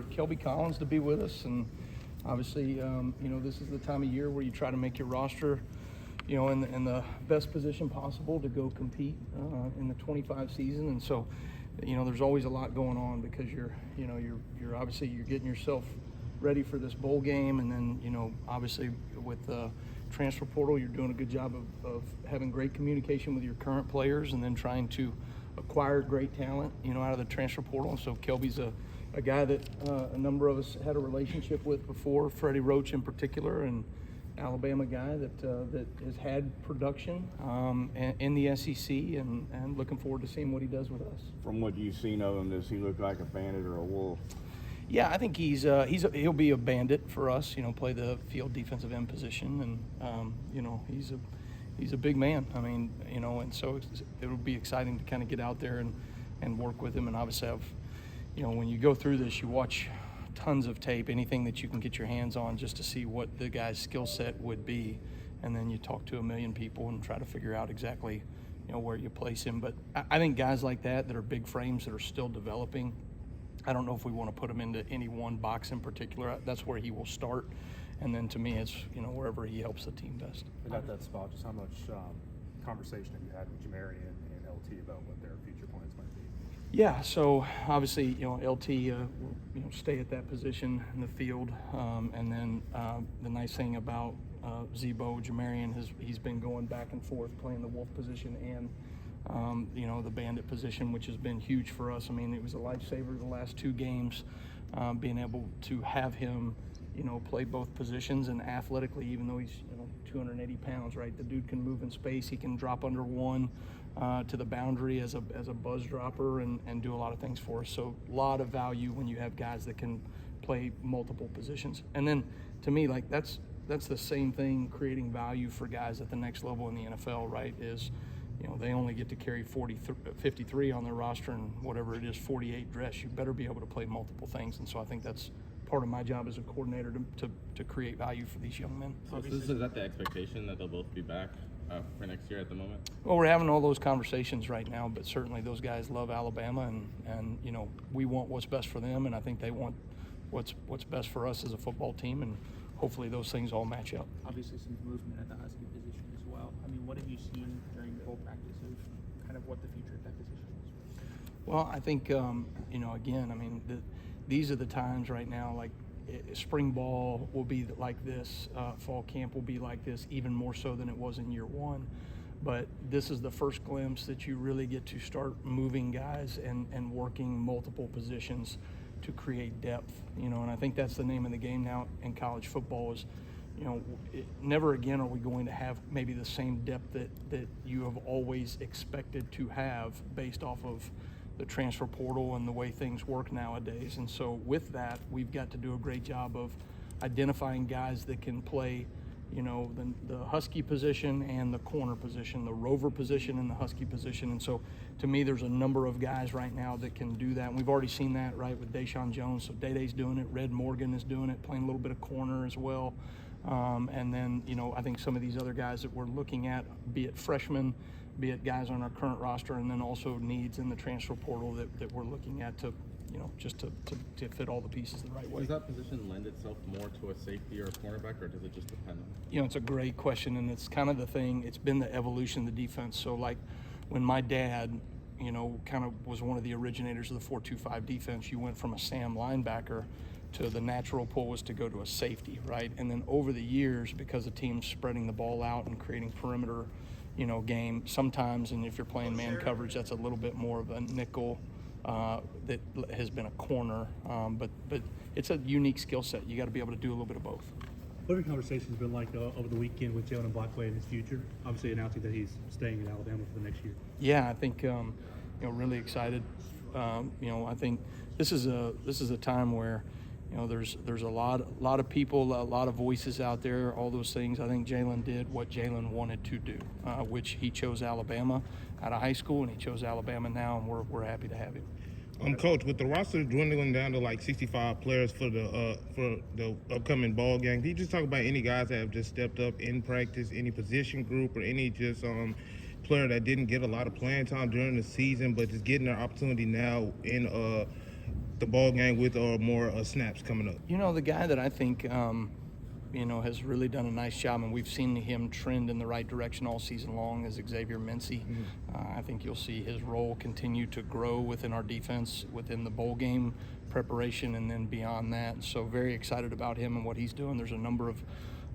Kelby Collins to be with us, and obviously, this is the time of year where you try to make your roster, in the best position possible to go compete in the 25 season. And so, there's always a lot going on because you're obviously you're getting yourself ready for this bowl game, and then obviously with the transfer portal, you're doing a good job of having great communication with your current players, and then trying to acquire great talent, out of the transfer portal. And so Kelby's a guy that a number of us had a relationship with before, Freddie Roach in particular, and Alabama guy that has had production in the SEC, and looking forward to seeing what he does with us. From what you've seen of him, does he look like a bandit or a wolf? Yeah, I think he'll be a bandit for us. Play the field defensive end position, and he's a big man. I mean, and so it'll be exciting to kind of get out there and work with him. And obviously, when you go through this, you watch tons of tape, anything that you can get your hands on, just to see what the guy's skill set would be, and then you talk to a million people and try to figure out exactly where you place him. But I think guys like that are big frames that are still developing, I don't know if we want to put him into any one box in particular. That's where he will start, and then to me it's wherever he helps the team best. And at that spot, just how much conversation have you had with Jamari and LT about what their future plans might be? Yeah, so obviously, LT will stay at that position in the field, and then the nice thing about Zebo Jamarian he's been going back and forth playing the Wolf position and the bandit position, which has been huge for us. I mean, it was a lifesaver the last two games, being able to have him play both positions, and athletically, even though he's 280 pounds, right? The dude can move in space. He can drop under one to the boundary as a buzz dropper and do a lot of things for us. So a lot of value when you have guys that can play multiple positions. And then to me, like that's the same thing, creating value for guys at the next level in the NFL, right? Is they only get to carry 53 on their roster, and whatever it is, 48 dress. You better be able to play multiple things. And so I think that's part of my job as a coordinator to create value for these young men. So is that the expectation that they'll both be back for next year at the moment? Well, we're having all those conversations right now, but certainly those guys love Alabama, and we want what's best for them, and I think they want what's best for us as a football team, and hopefully those things all match up. Obviously some movement at the Husky position as well. I mean, what have you seen during bowl practice of kind of what the future of that position is? Well, I think, again, I mean, these are the times right now, like spring ball will be like this, fall camp will be like this, even more so than it was in year one. But this is the first glimpse that you really get to start moving guys and working multiple positions to create depth, and I think that's the name of the game now in college football is, never again are we going to have maybe the same depth that you have always expected to have based off of the transfer portal and the way things work nowadays. And so with that, we've got to do a great job of identifying guys that can play, the Husky position and the corner position, the rover position and the Husky position. And so to me, there's a number of guys right now that can do that. And we've already seen that, right, with Deshaun Jones. So Day-Day's doing it. Red Morgan is doing it, playing a little bit of corner as well. And then, I think some of these other guys that we're looking at, be it freshmen, be it guys on our current roster, and then also needs in the transfer portal that we're looking at to, just to fit all the pieces the right way. Does that position lend itself more to a safety or a cornerback, or does it just depend on? It's a great question, and it's kind of the thing. It's been the evolution of the defense. So, like, when my dad, kind of was one of the originators of the 4-2-5 defense, you went from a Sam linebacker to the natural pull was to go to a safety, right? And then over the years, because the team's spreading the ball out and creating perimeter, game sometimes, and if you're playing man coverage, that's a little bit more of a nickel that has been a corner, but it's a unique skill set. You got to be able to do a little bit of both. What have your conversations been like over the weekend with Jaylen Mbakwe and his future? Obviously announcing that he's staying in Alabama for the next year. Yeah, I think really excited. I think this is a time where there's a lot of people, a lot of voices out there, all those things. I think Jaylen did what Jaylen wanted to do, which he chose Alabama out of high school, and he chose Alabama now, and we're happy to have him. Coach, with the roster dwindling down to like 65 players for the upcoming ball game, can you just talk about any guys that have just stepped up in practice, any position group, or any just player that didn't get a lot of playing time during the season, but just getting their opportunity now in the ball game with more snaps coming up? You know, the guy that I think, has really done a nice job, and we've seen him trend in the right direction all season long, is Xavier Mincy. I think you'll see his role continue to grow within our defense, within the bowl game preparation, and then beyond that. So very excited about him and what he's doing. There's a number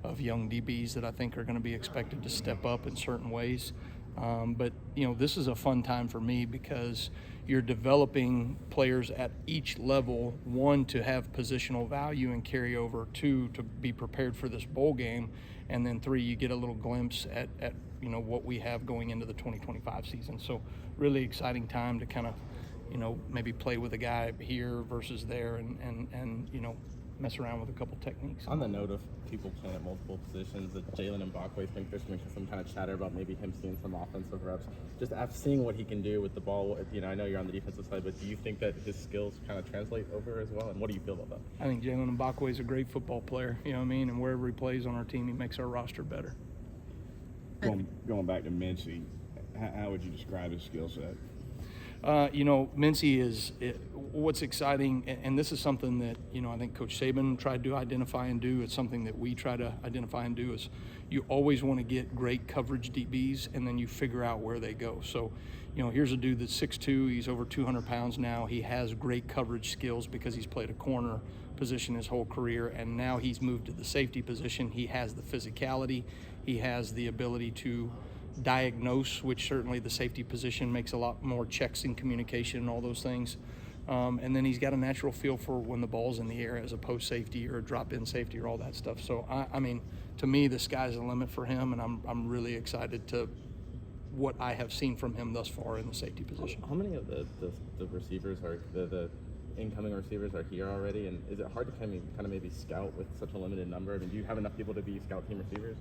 of young DBs that I think are going to be expected to step up in certain ways. But this is a fun time for me because you're developing players at each level, one, to have positional value and carry over, two, to be prepared for this bowl game, and then three, you get a little glimpse at what we have going into the 2025 season. So really exciting time to kind of maybe play with a guy here versus there and mess around with a couple techniques. On the note of people playing at multiple positions, that Jaylen Mbakwe, think there's been some kind of chatter about maybe him seeing some offensive reps. Just after seeing what he can do with the ball, I know you're on the defensive side, but do you think that his skills kind of translate over as well? And what do you feel about that? I think Jaylen Mbakwe is a great football player, and wherever he plays on our team, he makes our roster better. Going back to Mincy, how would you describe his skill set? Mincy is what's exciting, and this is something that I think Coach Saban tried to identify and do. It's something that we try to identify and do. Is you always want to get great coverage DBs, and then you figure out where they go. So, here's a dude that's 6'2", he's over 200 pounds now. He has great coverage skills because he's played a corner position his whole career, and now he's moved to the safety position. He has the physicality, he has the ability to diagnose, which certainly the safety position makes a lot more checks in communication and all those things. And then he's got a natural feel for when the ball's in the air as a post safety or a drop-in safety or all that stuff. So, I mean, to me, the sky's the limit for him, and I'm really excited to what I have seen from him thus far in the safety position. How many of the receivers are the incoming receivers are here already, and is it hard to kind of maybe scout with such a limited number? I mean, do you have enough people to be scout team receivers?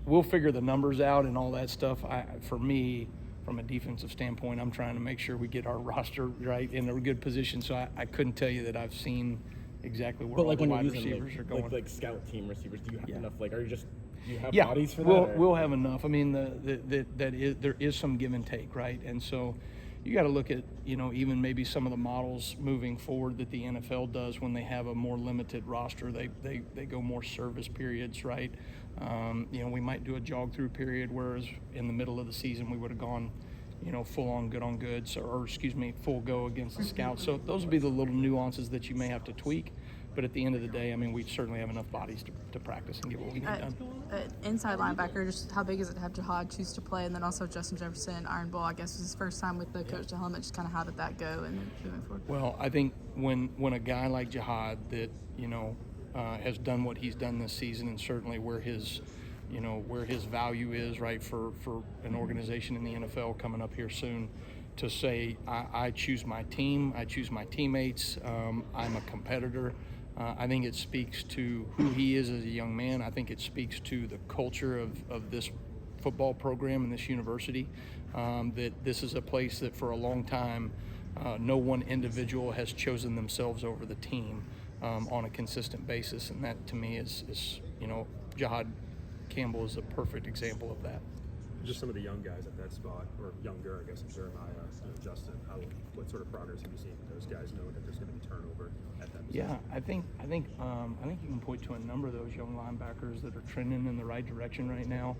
We'll figure the numbers out and all that stuff. For me, from a defensive standpoint, I'm trying to make sure we get our roster right in a good position. So I couldn't tell you that I've seen exactly where all the wide receivers are going. Like scout team receivers, do you have enough? Like, are you just do you have Yeah, bodies for that? we'll have enough. I mean, there is some give and take, right? And so you got to look at, even maybe some of the models moving forward that the NFL does when they have a more limited roster. They go more service periods, right? We might do a jog through period, whereas in the middle of the season we would have gone, full on good on goods, or full go against the scouts. So those would be the little nuances that you may have to tweak. But at the end of the day, I mean, we certainly have enough bodies to practice and get what we need done. Inside linebacker, just how big is it to have Jihad choose to play? And then also Justin Jefferson, Iron Bowl, I guess was his first time with the coach to helmet. Just kind of how did that go and then moving forward? Well, I think when a guy like Jihad that, has done what he's done this season, and certainly where his value is, right, for an organization in the NFL coming up here soon, to say, I choose my team, I choose my teammates, I'm a competitor. I think it speaks to who he is as a young man. I think it speaks to the culture of this football program and this university, that this is a place that for a long time, no one individual has chosen themselves over the team on a consistent basis. And that, to me, is Jihad Campbell is a perfect example of that. Just some of the young guys at that spot, or younger, I guess, Jeremiah, Justin. What sort of progress have you seen with those guys, knowing that there's going to be turnover at that position? Yeah, I think you can point to a number of those young linebackers that are trending in the right direction right now.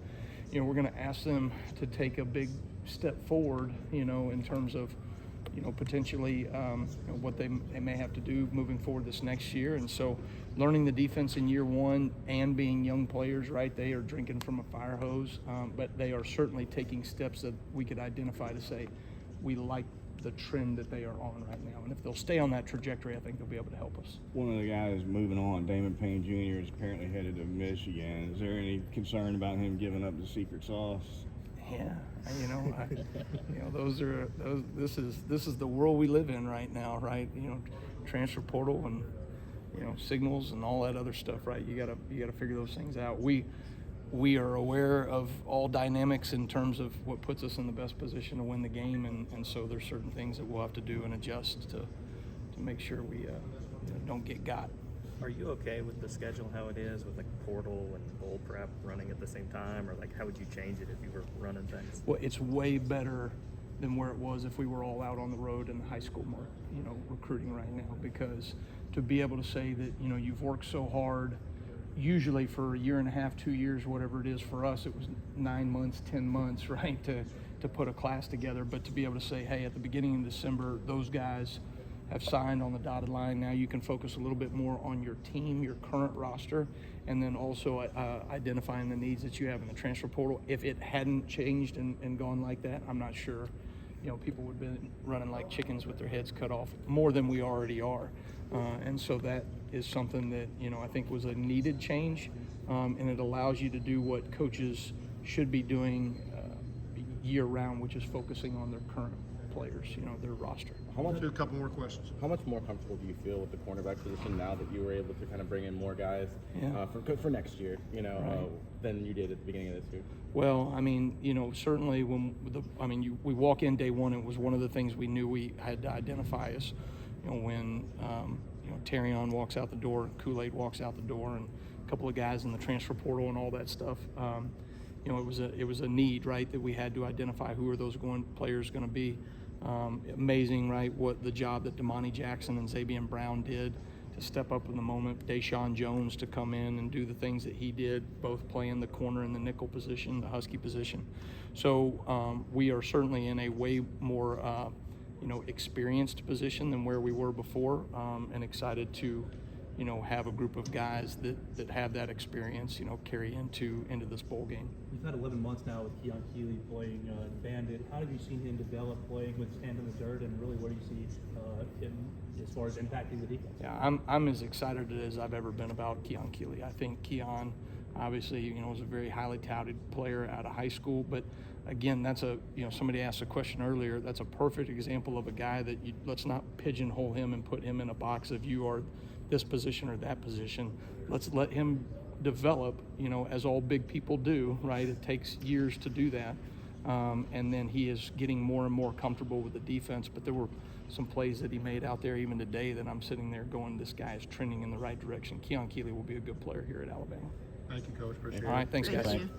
We're going to ask them to take a big step forward, in terms of, potentially what they may have to do moving forward this next year. And so learning the defense in year one and being young players, right, they are drinking from a fire hose, but they are certainly taking steps that we could identify to say we like the trend that they are on right now. And if they'll stay on that trajectory, I think they'll be able to help us. One of the guys moving on, Damon Payne Jr., is apparently headed to Michigan. Is there any concern about him giving up the secret sauce? Yeah, this is the world we live in right now, right? Transfer portal and signals and all that other stuff, right? You gotta figure those things out. We are aware of all dynamics in terms of what puts us in the best position to win the game, and so there's certain things that we'll have to do and adjust to make sure we don't get got. Are you okay with the schedule how it is, with like portal and bowl prep running at the same time, or like how would you change it if you were running things? Well, it's way better than where it was if we were all out on the road in the high school mark. recruiting right now, because to be able to say that, you've worked so hard, usually for a year and a half, 2 years, whatever it is. For us, it was 9 months, 10 months, right, to put a class together. But to be able to say, hey, at the beginning of December, those guys have signed on the dotted line. Now you can focus a little bit more on your team, your current roster, and then also identifying the needs that you have in the transfer portal. If it hadn't changed and gone like that, I'm not sure, people would have been running like chickens with their heads cut off more than we already are. And so that is something that, I think was a needed change, and it allows you to do what coaches should be doing year round, which is focusing on their current players, their roster. Do a couple more questions. How much more comfortable do you feel with the cornerback position now that you were able to kind of bring in more guys for next year, than you did at the beginning of this year? Well, certainly we walk in day one, it was one of the things we knew we had to identify as, when Terrion walks out the door, Kool-Aid walks out the door, and a couple of guys in the transfer portal and all that stuff. It was a need, right, that we had to identify who are those players going to be. Amazing, right, what the job that Damani Jackson and Zabian Brown did to step up in the moment. Deshaun Jones to come in and do the things that he did, both playing the corner and the nickel position, the Husky position. So we are certainly in a way more experienced position than where we were before, and excited to have a group of guys that have that experience, carry into this bowl game. You've had 11 months now with Keon Keeley playing Bandit. How have you seen him develop playing with his hand in the dirt, and really where do you see him as far as impacting the defense? Yeah, I'm as excited as I've ever been about Keon Keeley. I think Keon, obviously, was a very highly touted player out of high school, but again, that's somebody asked a question earlier, that's a perfect example of a guy that let's not pigeonhole him and put him in a box of you are this position or that position. Let's let him develop, as all big people do, right? It takes years to do that. And then he is getting more and more comfortable with the defense. But there were some plays that he made out there even today that I'm sitting there going, this guy is trending in the right direction. Keon Keeley will be a good player here at Alabama. Thank you, Coach. Appreciate it. All right, thanks, guys. Thank you.